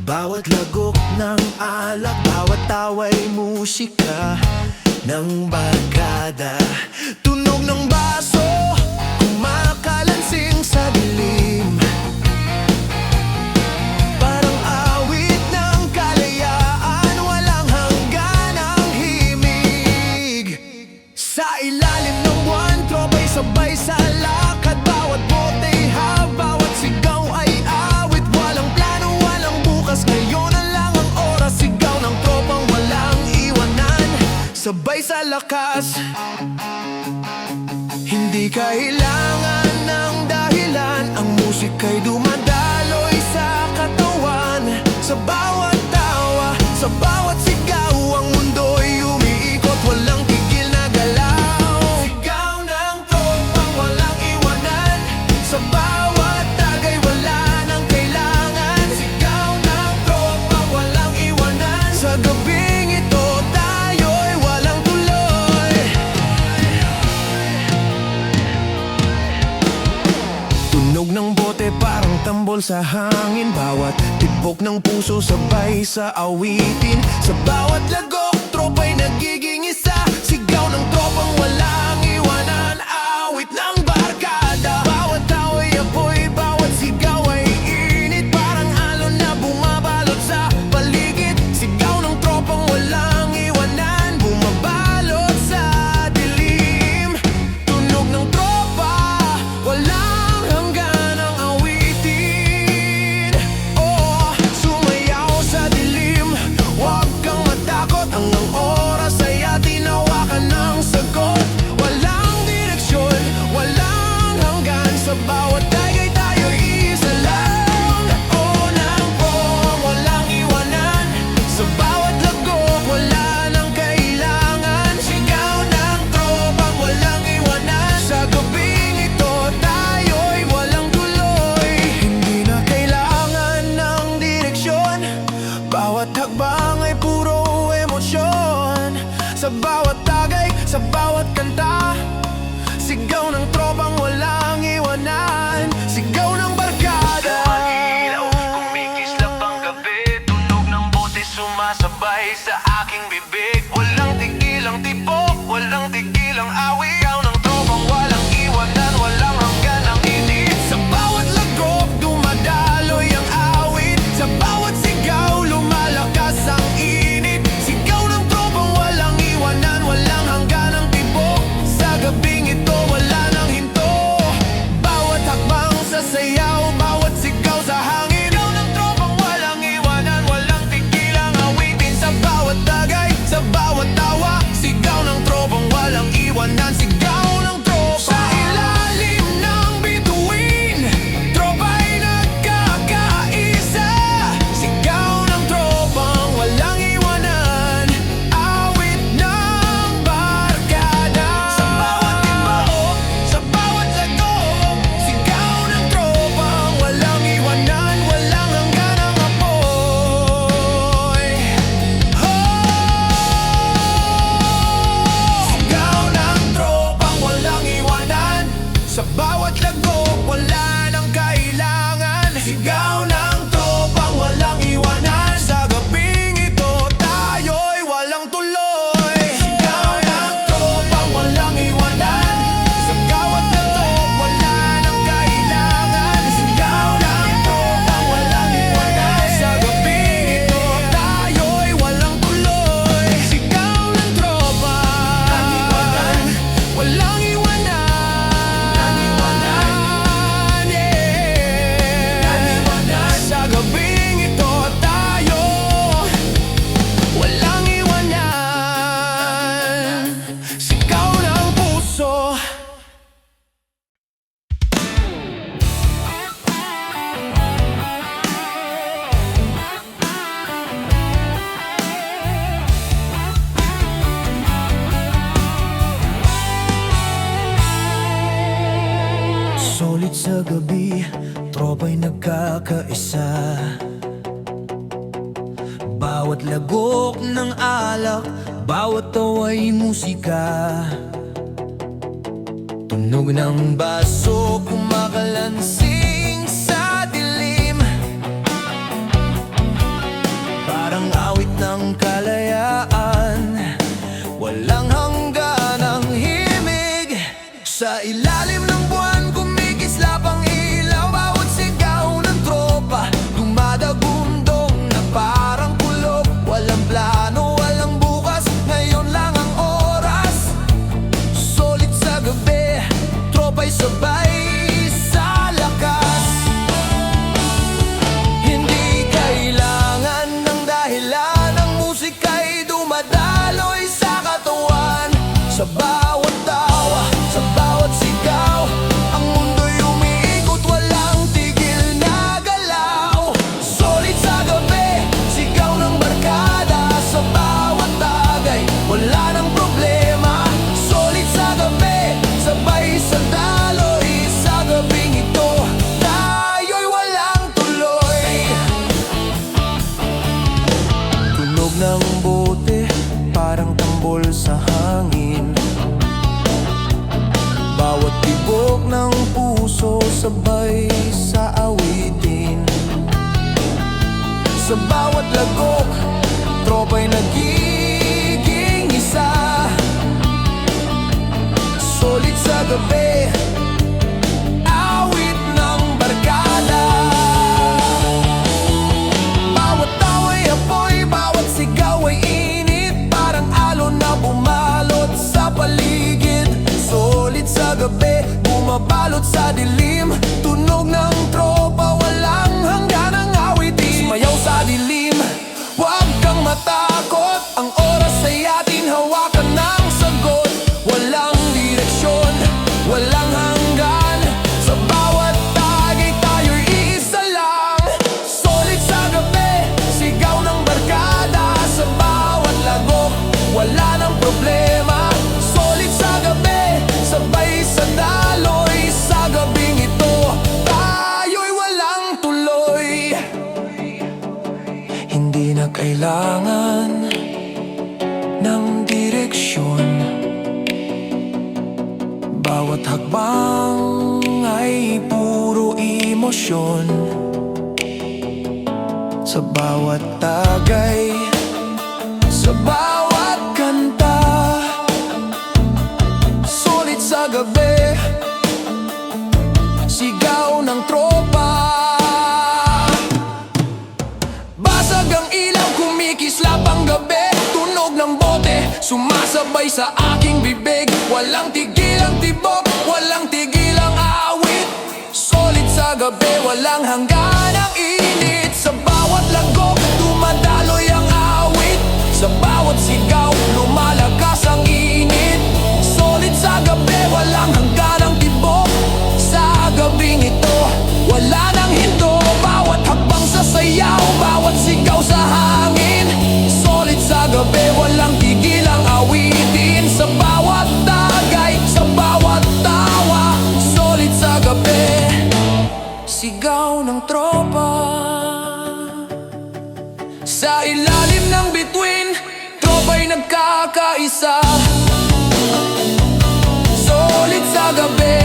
Bawat lagok ng alak, bawat tawa'y musika ng barkada. Tunog ng baso, kumakalansing sa dilim. Parang awit ng kalayaan, walang hanggan ang himig. Sa ilalim ng buwan, tropa'y sabay sa lakad. Bawat boteha, bawat sigaw ay awit. Walang plano, walang bukas, ngayon na lang ang oras. Sigaw ng tropang walang iwanan, sabay sa lakas. Hindi kailangan ng dahilan, ang musika'y dumadaloy sa katawan. Sa bawat tawa, sa bawat sigaw, ang mundo'y umiikot, walang tigil na galaw. Sigaw ng tropang walang iwanan, sa bawat tagay wala nang kailangan. Sigaw ng tropang walang iwanan, sa gabing ito tayo'y walang tuloy. Tunog ng bote parang tambol sa hangin, bawat tibok ng puso sabay sa awitin. Sa bawat lagok, tropa'y nagiging isa. Sigaw ng tropang walang iwanan, awit ng barkada. Bawat tawa'y apoy, bawat sigaw ay init. Parang alon na bumabalot sa paligid. Sigaw ng tropang walang iwanan, bumabalot sa dilim. Tunog ng tropa, walang hanggan ang awitin. Oh, sumayaw sa dilim, huwag kang matakot. Hanggang oras ay atin hawakan ng sagot. Walang direksyon, walang hanggan, sa bawat tagay tayo'y isa lang. Oh, ng pong walang iwanan, sa bawat lagok wala nang kailangan. Sigaw ng tropang walang iwanan, sa gabing ito tayo'y walang tuloy. Hindi na kailangan ng direksyon, bawat hakbang ay puro emosyon. Sa bawat tagay, sa bawat kanta, sigaw ng tropang walang iwanan, sigaw ng barkada. Mag-ilaw, kumikislap ang gabi, tunog ng bote sumasabay sa aking bibig. Walang tigil ang tibok, walang tigil ang awit. Sigaw ng tropang walang iwanan, walang hanggan ang init. Sa bawat lagok, dumadaloy ang awit. Sa bawat sigaw, lumalakas ang init. Sigaw ng tropang walang iwanan, walang hanggan ang tibok. Sa gabing ito, wala nang hinto. Bawat hakbang sa sayaw, bawat sigaw sa hangin. Sigaw ng tropang walang iwanan, walang tigil ang awitin. Sa bawat tagay, sa bawat tawa, sigaw ng tropang walang iwanan. Sigaw ng tropa sa ilalim ng bituin, tropa'y nagkakaisa. Sigaw ng tropang walang iwanan, awit ng barkada. Sa bawat timbao, sa bawat lagok, sigaw ng tropang walang iwanan, walang hanggan ang apoy. Sigaw ng tropang walang iwanan, sa bawat lagok wala nang kailangan. Sigaw ng tropang walang iwanan, sa gabing ito tayo'y walang tuloy. Sigaw ng tropang walang iwanan, sa bawat lagok wala nang kailangan. Sigaw ng tropang walang iwanan, sa gabing ito tayo'y walang tuloy. Sigaw ng tropa, walang iwanan, yeah. Sa gabing ito tayo, walang iwanan. Sigaw ng puso. Solid sa gabi, tropa'y nagkakaisa. Bawat lagok ng alak, bawat tawa'y musika. Tunog ng baso, kumakalansi ng bote, parang tambol sa hangin. Bawat tibok ng puso sabay sa awitin. Sa bawat lagok, tropa'y nagiging isa. Solid sa gabi, awit ng barkada. Bawat tawa'y apoy, bawat sigaw ay init, parang alon na bumalot sa paligid. Solid sa gabi, bumabalot sa dilim, tunog ng tropa, walang hangganang awitin. Sumayaw sa dilim, huwag kang matakot, ang oras ay atin, hawakan ng sagot. Walang direksyon, walang hanggan, sa bawat tagay tayo'y iisa lang. Solid sa gabi, sigaw ng barkada, sa bawat lagok, wala nang problema. Solid sa gabi, sabay sa daloy, sa gabing ito, tayo'y walang tuloy. Hindi na kailangan ng direksyon, bawat hakbang ay puro emosyon. Sa bawat tagay, sa bawat kanta, solid sa gabi, sigaw ng tropa. Basag ang ilaw, kumikislap ang gabi, tunog ng bote, sumasabay sa aking bibig. Walang tigil ang tibok, walang tigil ang awit. Solid sa gabi, walang hanggan ang init. Sa bawat lagok, dumadaloy ang awit. Sa bawat sigaw, lumalakas ang init. Solid sa gabi, walang hanggan ang tibok. Sa gabing ito, wala nang hinto. Bawat hakbang sa sayaw, bawat sigaw sa hangin. Solid sa gabi, walang tigil ang awitin. Sa bawat tagay, sa bawat tawa, solid sa gabi, sigaw ng tropa. Sa ilalim ng bituin, tropa'y nagkakaisa. Solid sa gabi,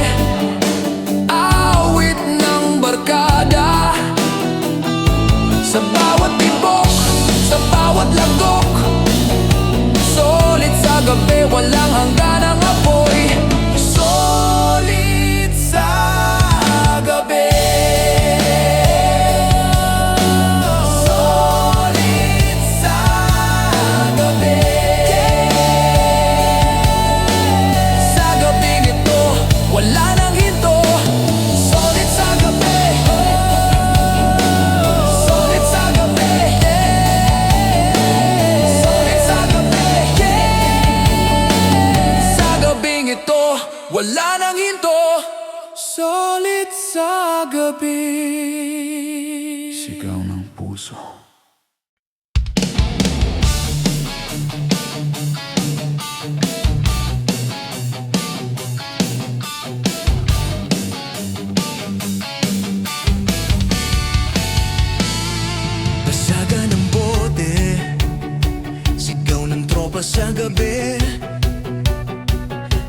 awit ng barkada. Sa bawat tibok, sa bawat lagok, solid sa gabi, walang hanggan ang apoy. Solid sa gabi, solid sa gabi. Sa gabing ito, wala nang hinto. Solid sa gabi, solid sa gabi, solid sa gabi. Sa gabing ito, wala nang hinto. Solid sa gabi, sigaw ng puso. Basaga ng bote, sigaw ng tropa sa gabi.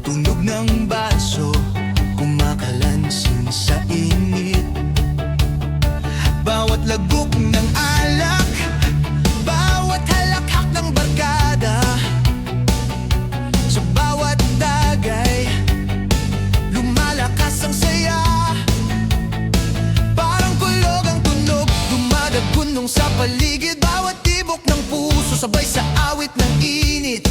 Tunog ng baso, kumakalansing sa init. Bawat lagok ng alak, bawat halakhak ng barkada. Sa bawat tagay, lumalakas ang saya. Parang kulog ang tunog, dumadagunong sa paligid. Bawat tibok ng puso, sabay sa awit ng init.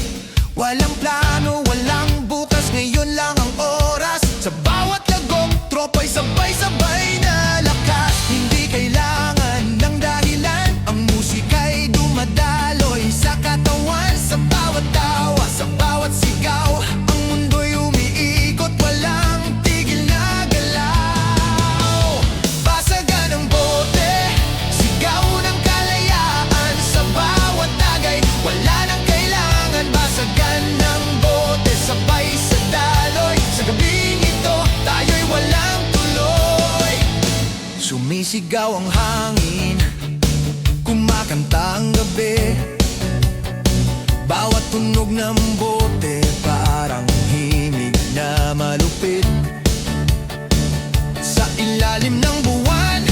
Walang plano, walang bukas, ngayon lang ang oras. Sa bawat lagok, tropa'y sabay-sabay na lakas. Hindi kailangan ng dahilan, ang musika'y dumadaloy sa katawan. Sa bawat tawa, sa bawat sigaw, ang mundo'y umiikot, walang tigil na galaw. Basagan ng bote, sigaw ng kalayaan. Sa bawat tagay, wala nang kailangan. Basagan ng bote, sabay sa daloy. Sa gabing ito, tayo'y walang tuloy. Sumisigaw ang hangin, kumakanta ang gabi. ng bote, parang himig na malupit. Sa ilalim ng buwan,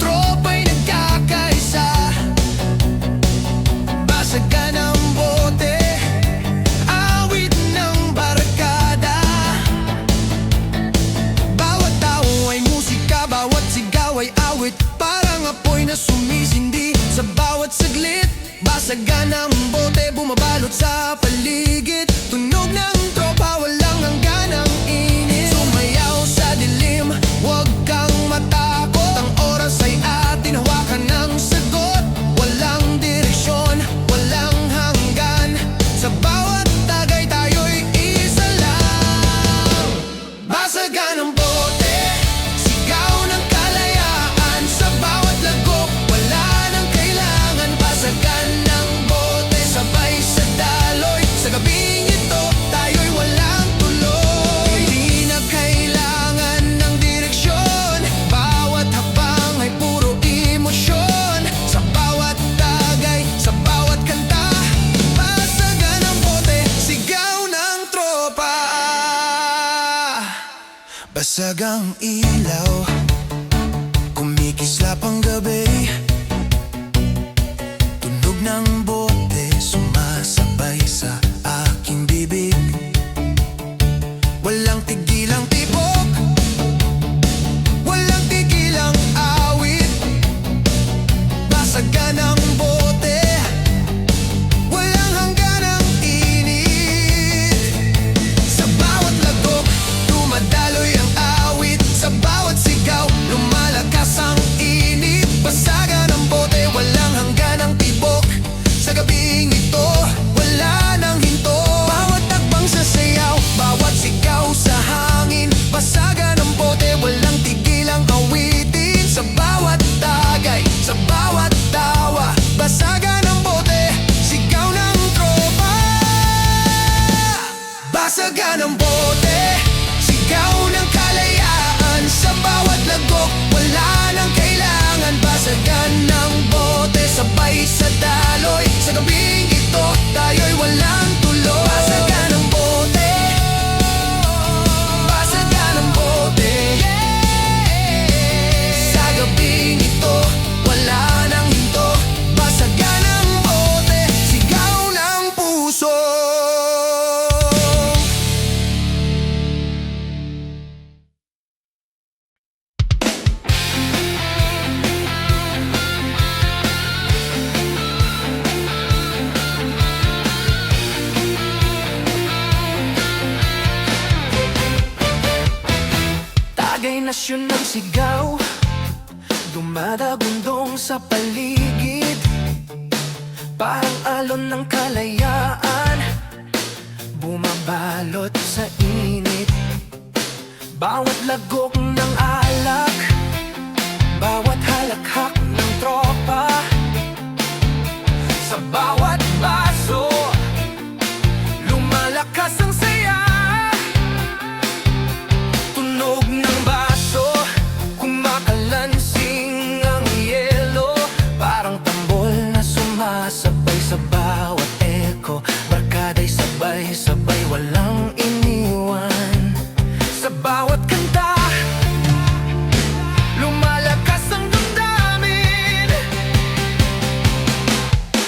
tropa'y nagkakaisa. Basagan ng bote, awit ng barkada. Bawat tao ay musika, bawat sigaw ay awit. Parang apoy na sumisindi sa bawat saglit. Basagan ng bote, bumabalot sa paligid. Tunog ng tropa, walang hangganang init. Sumayaw sa dilim, huwag kang matakot. Ang oras ay atin, hawakan ng sagot. Walang direksyon, walang hanggan. Sa bawat tagay tayo'y isa lang. Basagan ng bote, sigaw ng kalayaan. Sa bawat lagok, wala nang kailangan. Basagan ng bote, sabay sa daloy. Sa gabing ito, tayo'y walang tuloy. Hindi na kailangan ng direksyon. Bawat habang ay puro emosyon. Sa bawat tagay, sa bawat kanta, basagan ng bote, sigaw ng tropa. Basag ang ilaw, kumikislap ang gabi. Tunog ng bote, sumasabay sa aking bibig. Walang tigilang tibok, walang tigilang awit. Basagan ng bote, walang hangganang init. Sa bawat lagok, dumadaloy ang awit. Sa bawat sigaw, lumalakas ang init. Basagan ng bote, walang hangganang tibok. Sa gabing ito, wala nang hinto. Bawat takbang sa sayaw, bawat sigaw sa hangin. Basagan ng bote, walang tigilang awitin. Sa bawat tagay, sa bawat tawa, basagan ng bote, sigaw ng tropa. Basagan ng bote, sigaw ng kalayaan. Sa bawat lagok, wala nang kailangan. Basagan ng bote, sabay sa daloy. Sa gabing ito, tayo'y walang tuloy. Basagan ng bote, basagan ng bote. Sa gabing ito, wala nang hinto. Basagan ng bote, sigaw ng puso. Tagay nasyon ng sigaw, dumadagundong sa paligid. Parang alon ng kalayaan, bumabalot sa init. Bawat lagok ng alak, bawat halakhak ng tropa. Sa bawat baso, lumalakas ang saya. Tunog ng baso, kumakalansing ang yelo. Parang tambol na sumasabay sa bawat eko. Barkada'y sabay-sabay, walang iniwan. Sa bawat kanta, lumalakas ang damdamin.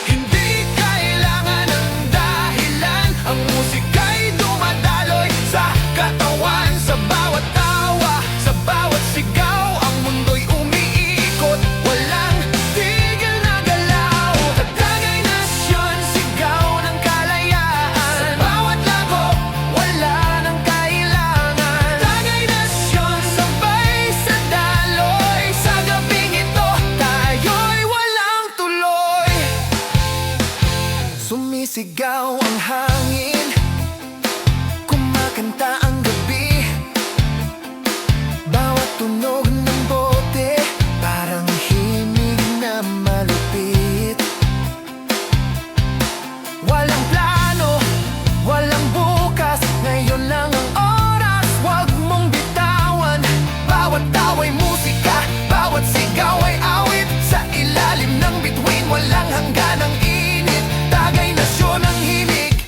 Hindi kailangan ng dahilan. Ang musika'y dumadaloy sa katawan. Sa bawat tawa, sa bawat sigaw, ang mundo'y umiikot. Walang tigil na galaw. Sa tagay nasyon, sigaw ng kalayaan. Sa bawat lagok, wala nang kailangan. Tagay nasyon, sabay sa daloy. Sa gabing ito, tayo'y walang tuloy. Sumisigaw ang hangin, kumakanta ang gabi. Bawat tunog ng bote, parang himig na malupit. Walang plano, walang bukas. Ngayon lang ang oras, wag mong bitawan. Bawat tawa'y musika, bawat sigaw ay awit. Sa ilalim ng bituin, walang hangganang init. Tagay nasyon ang himig,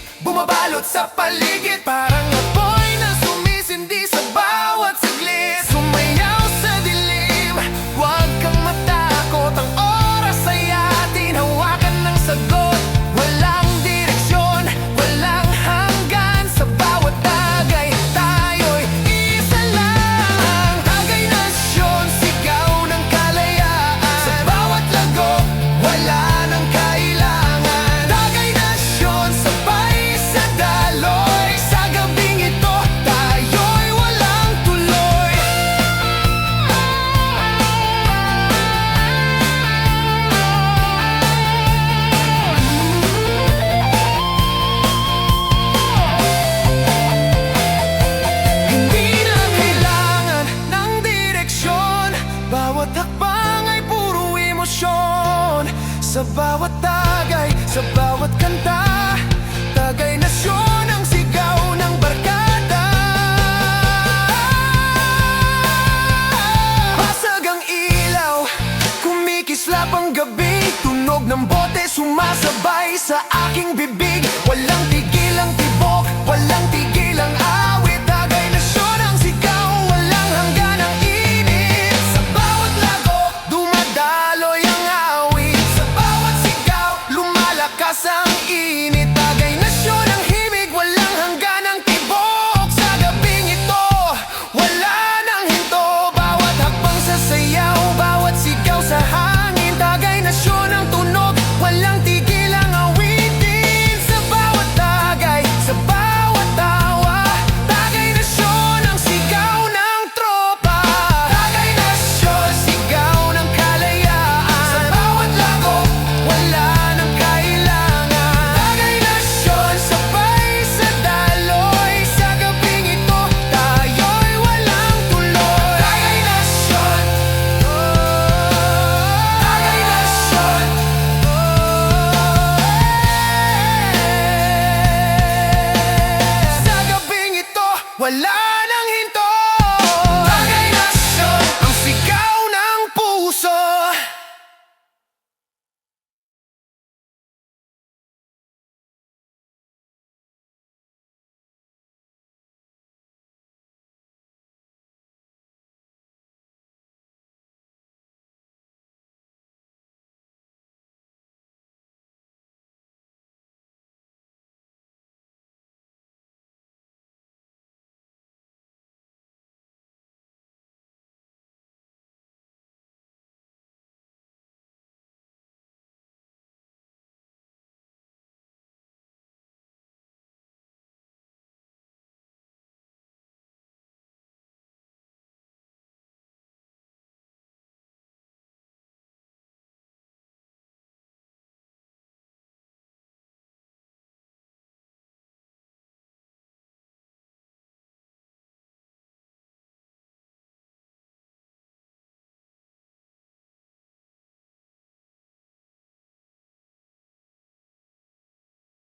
bawat tagay, sa bawat kanta, tagay nasyon ang sigaw ng barkada. Basag ang ilaw, kumikislap ang gabi, tunog ng bote sumasabay sa aking bibig. Walang tigil ang tibok, walang